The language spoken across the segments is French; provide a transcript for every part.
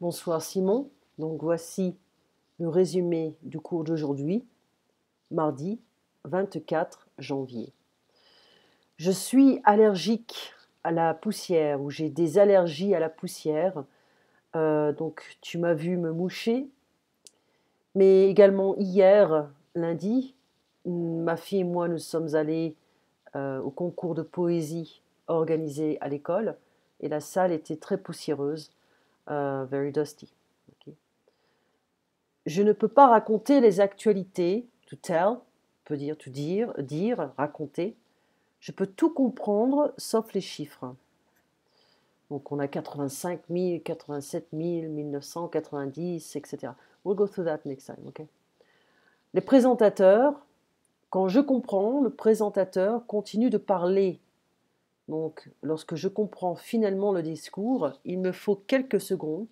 Bonsoir Simon. Donc voici le résumé du cours d'aujourd'hui, mardi 24 janvier. Je suis allergique à la poussière ou j'ai des allergies à la poussière. Donc tu m'as vu me moucher, mais également hier, lundi, ma fille et moi nous sommes allés au concours de poésie organisé à l'école et la salle était très poussiéreuse, very dusty. Ok. Je ne peux pas raconter les actualités, to tell, peut dire to dire, raconter. Je peux tout comprendre sauf les chiffres. Donc on a 85 000, 87 000, 1990, etc. We'll go through that next time, okay? Les présentateurs, quand je comprends, le présentateur continue de parler. Donc lorsque je comprends finalement le discours, il me faut quelques secondes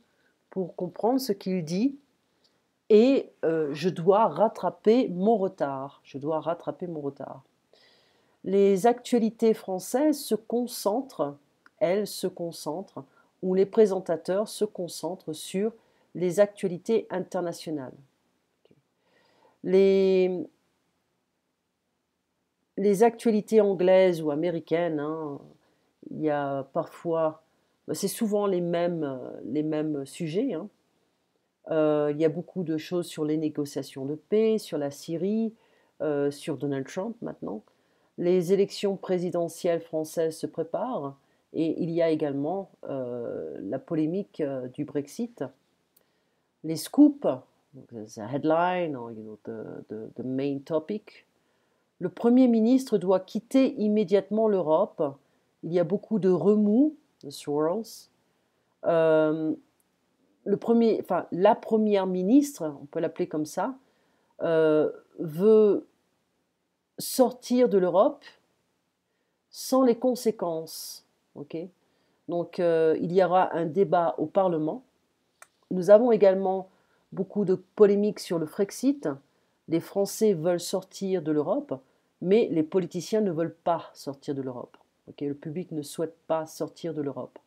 pour comprendre ce qu'il dit et je dois rattraper mon retard. Je dois rattraper mon retard. Les actualités françaises se concentrent, elles se concentrent, ou les présentateurs se concentrent sur les actualités internationales. Les, les actualités anglaises ou américaines, hein, il y a parfois, c'est souvent les mêmes sujets, hein. Il y a beaucoup de choses sur les négociations de paix, sur la Syrie, sur Donald Trump maintenant. Les élections présidentielles françaises se préparent et il y a également la polémique du Brexit. Les scoops, the headline, or, the main topic. Le Premier ministre doit quitter immédiatement l'Europe. Il y a beaucoup de remous, de swirls. La première ministre, on peut l'appeler comme ça, veut sortir de l'Europe sans les conséquences. Okay. Donc il y aura un débat au Parlement. Nous avons également beaucoup de polémiques sur le Frexit. Les Français veulent sortir de l'Europe, mais les politiciens ne veulent pas sortir de l'Europe. Okay. Le public ne souhaite pas sortir de l'Europe.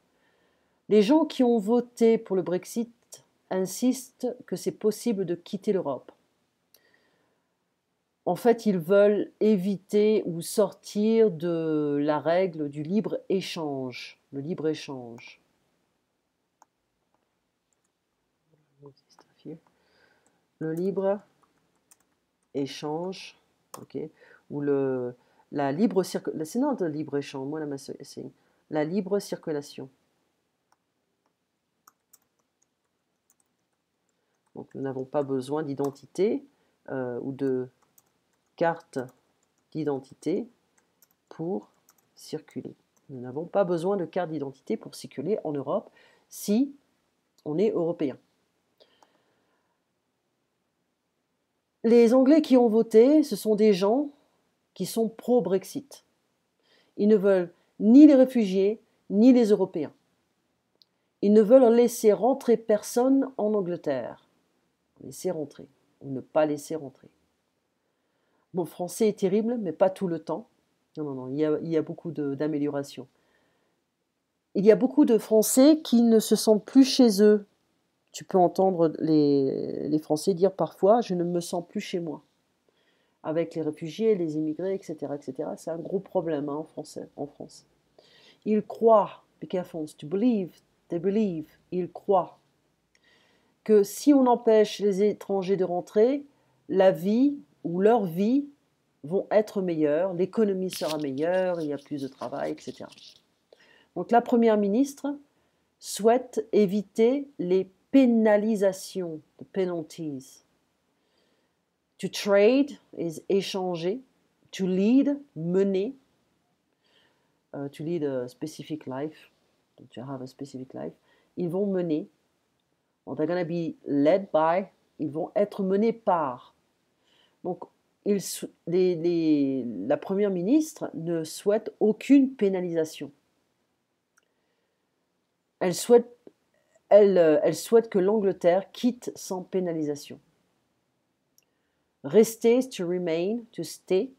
Les gens qui ont voté pour le Brexit insistent que c'est possible de quitter l'Europe. En fait, ils veulent éviter ou sortir de la règle du libre-échange. Le libre-échange. Le libre-échange, okay, ou la libre circulation. C'est non, le libre-échange, moi, la libre circulation. Donc, nous n'avons pas besoin d'identité ou de carte d'identité pour circuler. Nous n'avons pas besoin de carte d'identité pour circuler en Europe si on est européen. Les Anglais qui ont voté, ce sont des gens qui sont pro-Brexit. Ils ne veulent ni les réfugiés, ni les Européens. Ils ne veulent laisser rentrer personne en Angleterre. Laisser rentrer, ou ne pas laisser rentrer. Mon français est terrible, mais pas tout le temps. Non, il y a beaucoup d'améliorations. Il y a beaucoup de Français qui ne se sentent plus chez eux. Tu peux entendre les Français dire parfois « je ne me sens plus chez moi ». Avec les réfugiés, les immigrés, etc., etc. C'est un gros problème, hein, en France. Ils croient, be careful, to believe, they believe, ils croient que si on empêche les étrangers de rentrer, la vie ou leur vie vont être meilleures, l'économie sera meilleure, il y a plus de travail, etc. Donc la Première ministre souhaite éviter les pénalisations, the penalties. To trade is échanger. To lead, mener. To lead a specific life. To have a specific life. Ils vont mener. They're going to be led by. Ils vont être menés par. Donc, la Première ministre ne souhaite aucune pénalisation. Elle souhaite que l'Angleterre quitte sans pénalisation. Rester, to remain, to stay.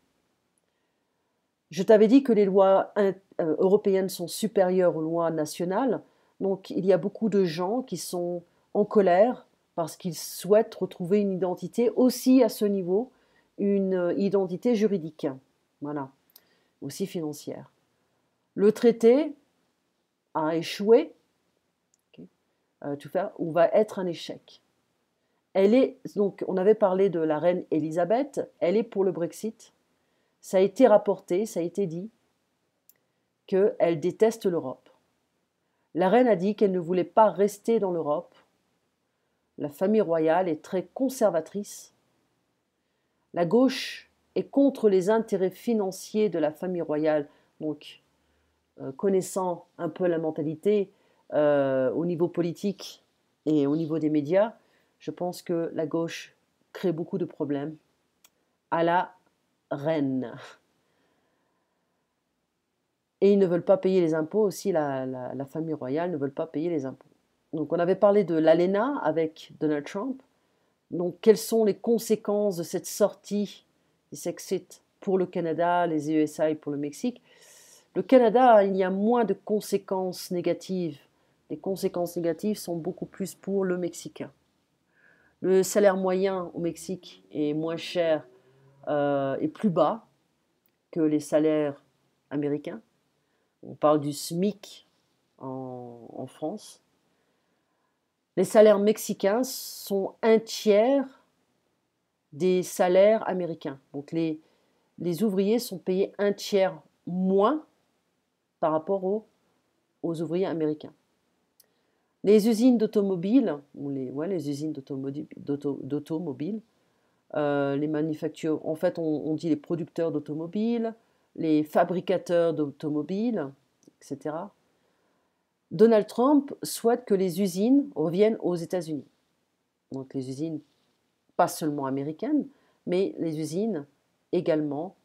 Je t'avais dit que les lois européennes sont supérieures aux lois nationales. Donc, il y a beaucoup de gens qui sont en colère parce qu'ils souhaitent retrouver une identité aussi à ce niveau, une identité juridique, voilà, aussi financière. Le traité a échoué, okay, tout faire, ou va être un échec. Elle est, donc, on avait parlé de la reine Elisabeth, elle est pour le Brexit. Ça a été rapporté, ça a été dit qu'elle déteste l'Europe. La reine a dit qu'elle ne voulait pas rester dans l'Europe. La famille royale est très conservatrice. La gauche est contre les intérêts financiers de la famille royale, donc connaissant un peu la mentalité au niveau politique et au niveau des médias, je pense que la gauche crée beaucoup de problèmes à la reine. Et ils ne veulent pas payer les impôts aussi, la famille royale ne veut pas payer les impôts. Donc on avait parlé de l'ALENA avec Donald Trump. Donc quelles sont les conséquences de cette sortie, des exit pour le Canada, les USA et pour le Mexique? Le Canada, il y a moins de conséquences négatives. Les conséquences négatives sont beaucoup plus pour le Mexicain. Le salaire moyen au Mexique est moins cher et plus bas que les salaires américains. On parle du SMIC en France. Les salaires mexicains sont un tiers des salaires américains. Donc les ouvriers sont payés un tiers moins par rapport aux ouvriers américains. Les usines d'automobiles, ou les usines d'automobiles, les manufactures, en fait on dit les producteurs d'automobiles, les fabricateurs d'automobiles, etc. Donald Trump souhaite que les usines reviennent aux États-Unis. Donc les usines, pas seulement américaines, mais les usines également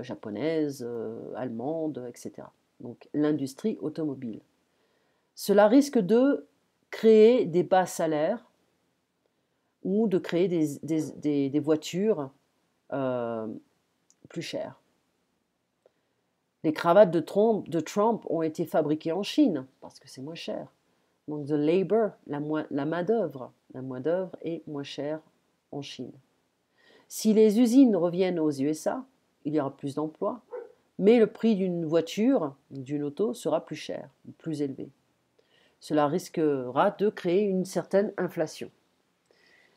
japonaises, allemandes, etc. Donc l'industrie automobile. Cela risque de créer des bas salaires ou de créer des voitures plus chères. Les cravates de Trump ont été fabriquées en Chine parce que c'est moins cher. Donc the labor, la main-d'œuvre est moins chère en Chine. Si les usines reviennent aux USA, il y aura plus d'emplois, mais le prix d'une voiture, d'une auto, sera plus cher, plus élevé. Cela risquera de créer une certaine inflation.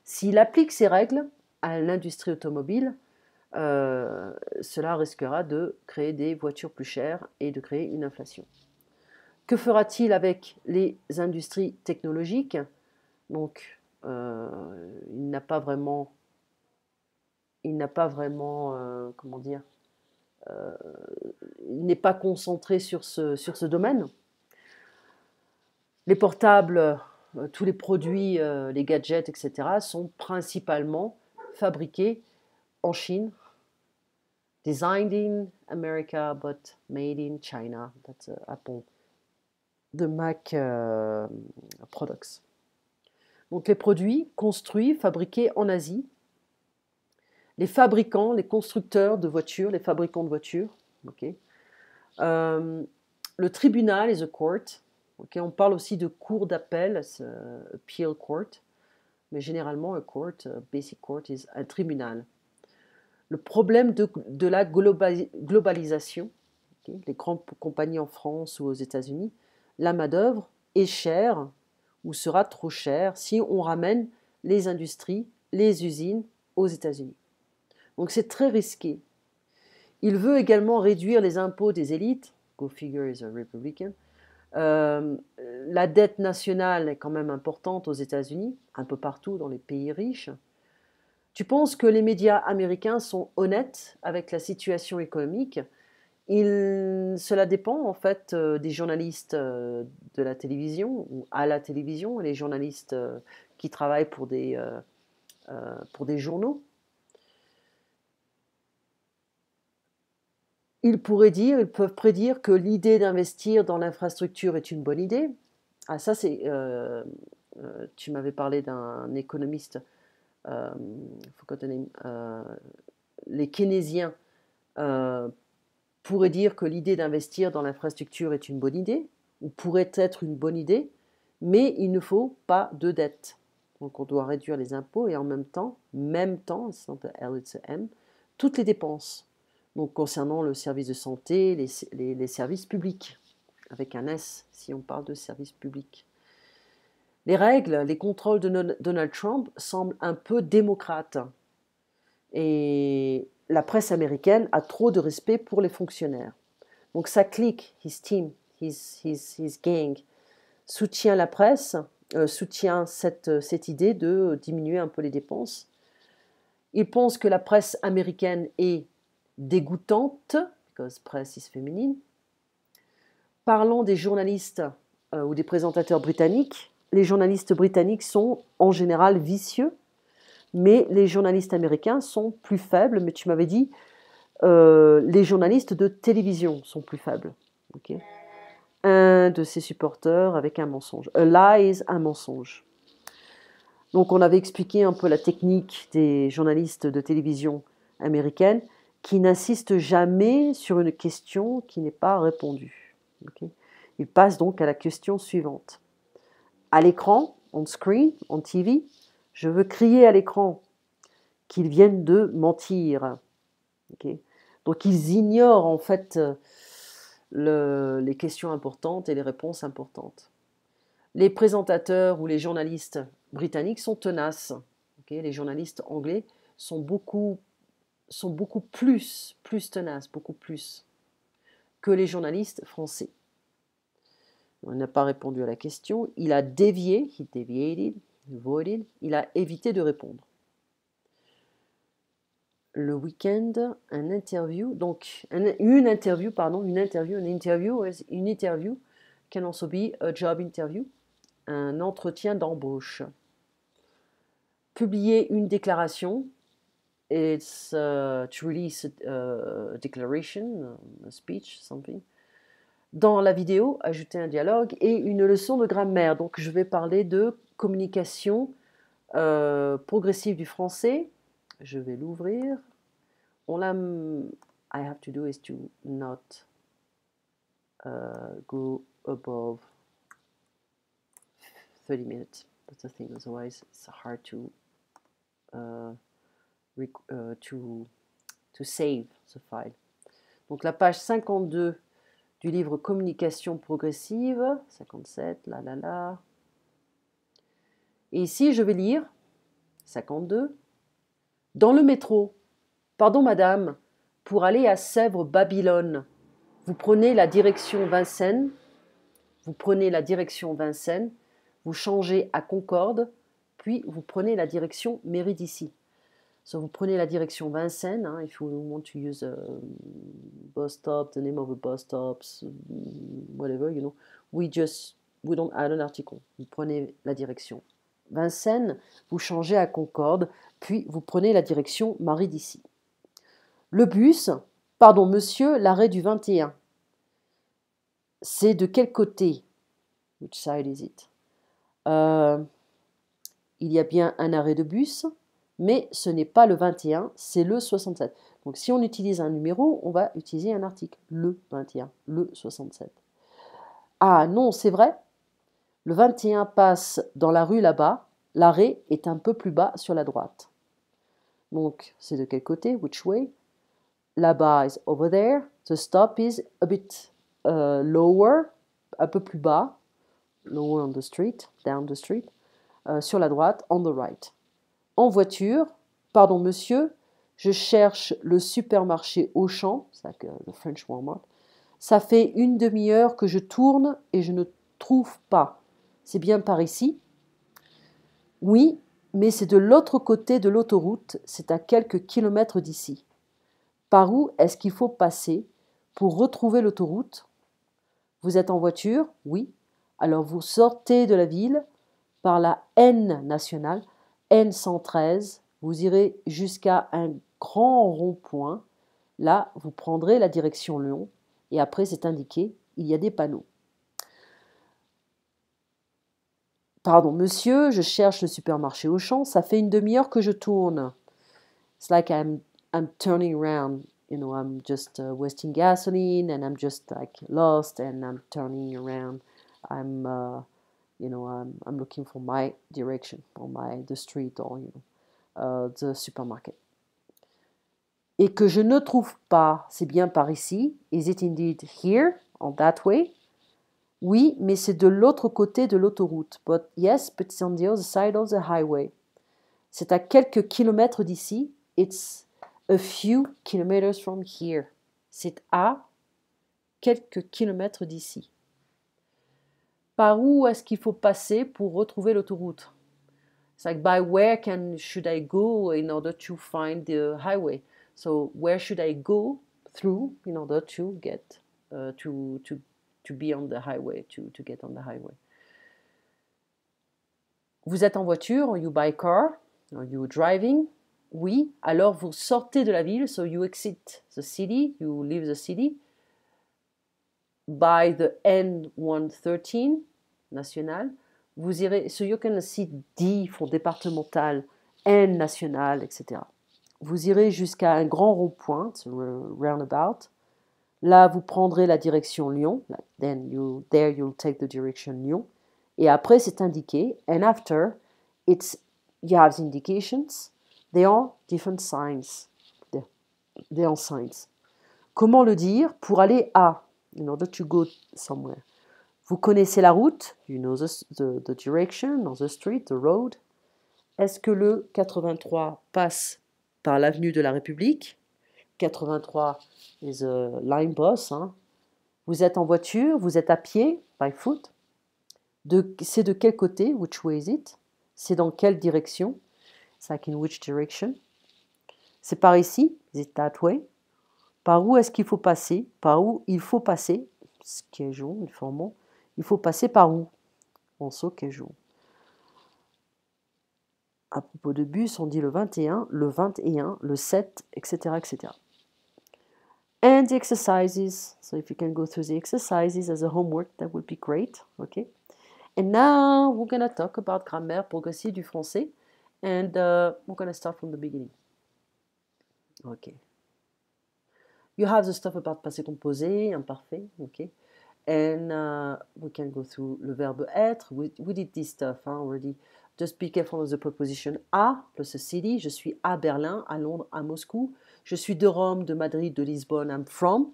S'il applique ces règles à l'industrie automobile, cela risquera de créer des voitures plus chères et de créer une inflation. Que fera-t-il avec les industries technologiques? Donc, il n'a pas vraiment, comment dire, il n'est pas concentré sur ce domaine. Les portables, tous les produits, les gadgets, etc., sont principalement fabriqués en Chine. Designed in America, but made in China. That's Apple. The Mac products. Donc les produits construits, fabriqués en Asie. Les fabricants, les constructeurs de voitures, les fabricants de voitures. Okay. Le tribunal is a court. Okay. On parle aussi de cour d'appel, appeal court. Mais généralement, a court, basic court, is un tribunal. Le problème de la globalisation, okay, les grandes compagnies en France ou aux États-Unis, la main-d'œuvre est chère ou sera trop chère si on ramène les industries, les usines aux États-Unis. Donc c'est très risqué. Il veut également réduire les impôts des élites. Go figure is a Republican. La dette nationale est quand même importante aux États-Unis, un peu partout dans les pays riches. Tu penses que les médias américains sont honnêtes avec la situation économique? Cela dépend en fait des journalistes de la télévision ou à la télévision, les journalistes qui travaillent pour des journaux. Ils peuvent prédire que l'idée d'investir dans l'infrastructure est une bonne idée. Ah ça c'est, tu m'avais parlé d'un économiste. Les keynésiens pourraient dire que l'idée d'investir dans l'infrastructure est une bonne idée, ou pourrait être une bonne idée, mais il ne faut pas de dette. Donc on doit réduire les impôts et en même temps, c'est un peu L, it's a M, toutes les dépenses. Donc concernant le service de santé, les services publics, avec un S si on parle de services publics. Les règles, les contrôles de Donald Trump semblent un peu démocrates. Et la presse américaine a trop de respect pour les fonctionnaires. Donc sa clique, his team, his gang, soutient la presse, soutient cette idée de diminuer un peu les dépenses. Il pense que la presse américaine est dégoûtante, because presse is féminine. Parlons des journalistes ou des présentateurs britanniques. Les journalistes britanniques sont en général vicieux, mais les journalistes américains sont plus faibles. Mais tu m'avais dit, les journalistes de télévision sont plus faibles. Okay. Un de ses supporters avec un mensonge. A lie is un mensonge. Donc on avait expliqué un peu la technique des journalistes de télévision américaines qui n'insistent jamais sur une question qui n'est pas répondue. Okay. Ils passent donc à la question suivante. À l'écran, on screen, on TV, je veux crier à l'écran qu'ils viennent de mentir. Okay. Donc ils ignorent en fait les questions importantes et les réponses importantes. Les présentateurs ou les journalistes britanniques sont tenaces. Okay. Les journalistes anglais sont beaucoup plus tenaces, beaucoup plus que les journalistes français. Il n'a pas répondu à la question. Il a dévié, he deviated, avoided, il a évité de répondre. Le week-end, un interview, donc une interview can also be a job interview, un entretien d'embauche. Publier une déclaration, it's to release a declaration, a speech, something. Dans la vidéo, ajouter un dialogue et une leçon de grammaire. Donc je vais parler de communication progressive du français. Je vais l'ouvrir. I have to do is to not go above 30 minutes. That's the thing. Otherwise, it's hard to save the file. Donc la page 52 du livre Communication progressive, 57, là. Et ici, je vais lire 52. Dans le métro. Pardon, madame, pour aller à Sèvres-Babylone, vous prenez la direction Vincennes, vous changez à Concorde, puis vous prenez la direction Médicis. So vous prenez la direction Vincennes, if you want to use a bus stop, the name of a bus stop, whatever, you know, we don't add an article. Vous prenez la direction Vincennes, vous changez à Concorde, puis vous prenez la direction Médicis. Le bus, pardon monsieur, l'arrêt du 21. C'est de quel côté? Which side is it? Il y a bien un arrêt de bus, mais ce n'est pas le 21, c'est le 67. Donc si on utilise un numéro, on va utiliser un article. Le 21, le 67. Ah non, c'est vrai. Le 21 passe dans la rue là-bas. L'arrêt est un peu plus bas sur la droite. Donc c'est de quel côté? Which way? Là-bas is over there. The stop is a bit lower, un peu plus bas. Lower on the street, down the street. Sur la droite, on the right. En voiture, pardon monsieur, je cherche le supermarché Auchan, c'est like le French Walmart. Ça fait une demi-heure que je tourne et je ne trouve pas. C'est bien par ici? Oui, mais c'est de l'autre côté de l'autoroute, c'est à quelques kilomètres d'ici. Par où est-ce qu'il faut passer pour retrouver l'autoroute? Vous êtes en voiture? Oui. Alors vous sortez de la ville par la N nationale, N113, vous irez jusqu'à un grand rond-point. Là, vous prendrez la direction Lyon et après c'est indiqué, il y a des panneaux. Pardon, monsieur, je cherche le supermarché Auchan, ça fait une demi-heure que je tourne. It's like I'm turning around, you know, I'm just wasting gasoline and I'm just like lost and I'm turning around. I'm I'm looking for my direction, or the street, or the supermarket. Et que je ne trouve pas, c'est bien par ici. Is it indeed here, on that way? Oui, mais c'est de l'autre côté de l'autoroute. But yes, but it's on the other side of the highway. C'est à quelques kilomètres d'ici. It's a few kilometers from here. C'est à quelques kilomètres d'ici. Par où est-ce qu'il faut passer pour retrouver l'autoroute? It's like, by where should I go in order to find the highway? So where should I go through in order to get to be on the highway, to get on the highway? Vous êtes en voiture, or you by car, or you driving? Oui, alors vous sortez de la ville, so you exit the city, you leave the city by the N113 national. Vous irez, so you can see D for départemental, N national, etc. Vous irez jusqu'à un grand rond-point, roundabout. Là, vous prendrez la direction Lyon. You'll take the direction Lyon. Et après, c'est indiqué. And after, you have the indications. They are different signs. They are signs. Comment le dire? Pour aller à, in order to go somewhere. Vous connaissez la route? You know the direction, or the street, the road. Est-ce que le 83 passe par l'avenue de la République? 83 is a line bus. Hein. Vous êtes en voiture, vous êtes à pied, by foot. C'est de quel côté? Which way is it? C'est dans quelle direction? It's like in which direction? C'est par ici? Is it that way? Par où est-ce qu'il faut passer? Par où il faut passer? Schedule, informant. Il faut passer par où? Also, schedule. À propos de bus, on dit le 21, le 7, etc., etc. And the exercises. So if you can go through the exercises as a homework, that would be great. Okay. And now we're going to talk about grammaire progressive du français. And we're going to start from the beginning. Okay. You have the stuff about passé composé, imparfait. Okay. And we can go through le verbe être. We did this stuff already. Just be careful of the preposition à plus a city. Je suis à Berlin, à Londres, à Moscou. Je suis de Rome, de Madrid, de Lisbonne. I'm from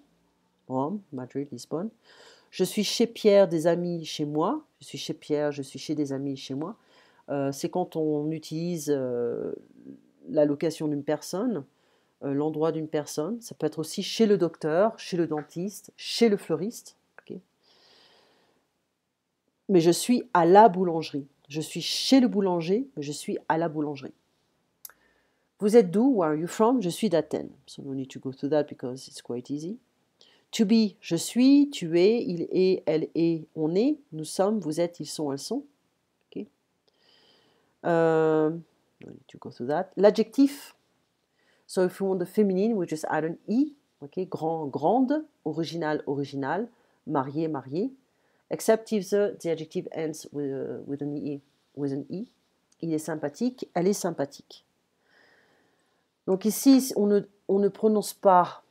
Rome, Madrid, Lisbonne. Je suis chez Pierre, des amis chez moi. Je suis chez Pierre, je suis chez des amis chez moi. C'est quand on utilise la location d'une personne, l'endroit d'une personne. Ça peut être aussi chez le docteur, chez le dentiste, chez le fleuriste. Okay. Mais je suis à la boulangerie. Je suis chez le boulanger, mais je suis à la boulangerie. Vous êtes d'où? Where are you from? Je suis d'Athènes. So no need to go through that because it's quite easy. To be, je suis, tu es, il est, elle est, on est, nous sommes, vous êtes, ils sont, elles sont. Okay. No need to go through that. L'adjectif. So if you want the feminine, we just add an i. Okay. Grand, grande, original, original, marié, marié. Except if the adjective ends with an i. Il est sympathique, elle est sympathique. Donc ici, on ne prononce pas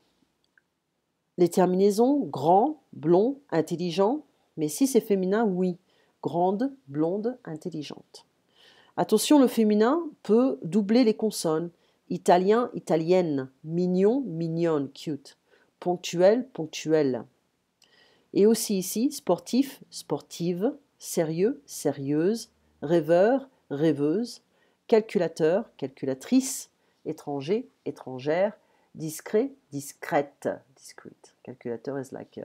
les terminaisons grand, blond, intelligent, mais si c'est féminin, oui. Grande, blonde, intelligente. Attention, le féminin peut doubler les consonnes. Italien, italienne. Mignon, mignonne, cute. Ponctuel, ponctuelle. Et aussi ici, sportif, sportive, sérieux, sérieuse, rêveur, rêveuse, calculateur, calculatrice, étranger, étrangère, discret, discrète, discrete. Calculateur is like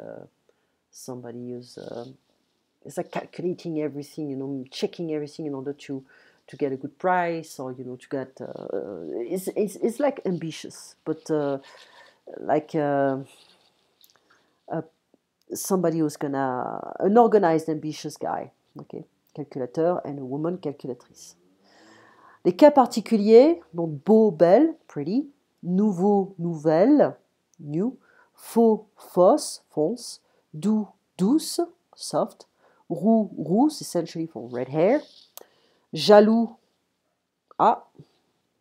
somebody who's it's like calculating everything, checking everything in order to get a good price, or to get it's like ambitious, but like somebody who's an organized, ambitious guy. Okay, calculateur, and a woman, calculatrice. Les cas particuliers, donc beau, belle, pretty, nouveau, nouvelle, new, faux, fausse, fonce, doux, douce, soft, roux, rousse, essentially for red hair, jaloux,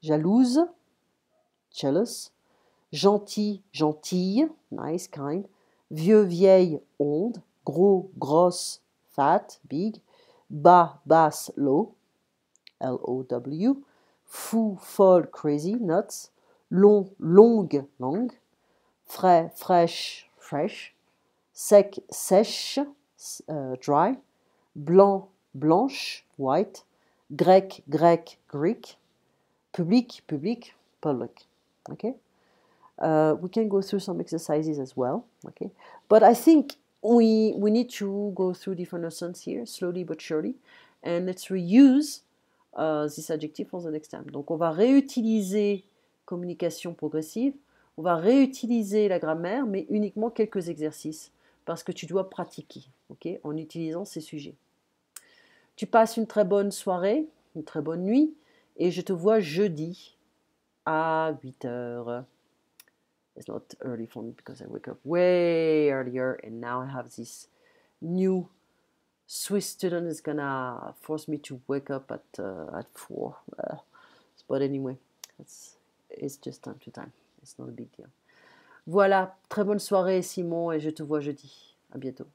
jalouse, jealous, gentil, gentille, nice, kind, vieux, vieille, old, gros, grosse, fat, big, bas, basse, low, L-O-W, fou, folle, crazy, nuts, long, longue, long, frais, fraîche, fresh, sec, sèche, dry, blanc, blanche, white, grec, grec, Greek, public, public, public. Okay, we can go through some exercises as well. Okay, but I think we need to go through different lessons here, slowly but surely, and let's reuse this adjective for the next time. Donc on va réutiliser communication progressive, on va réutiliser la grammaire, mais uniquement quelques exercices, parce que tu dois pratiquer, okay, en utilisant ces sujets. Tu passes une très bonne soirée, une très bonne nuit, et je te vois jeudi à 8 heures. It's not early for me because I wake up way earlier, and now I have this new Swiss student is gonna force me to wake up at 4. But anyway, it's just time to time. It's not a big deal. Voilà, très bonne soirée Simon, et je te vois jeudi. À bientôt.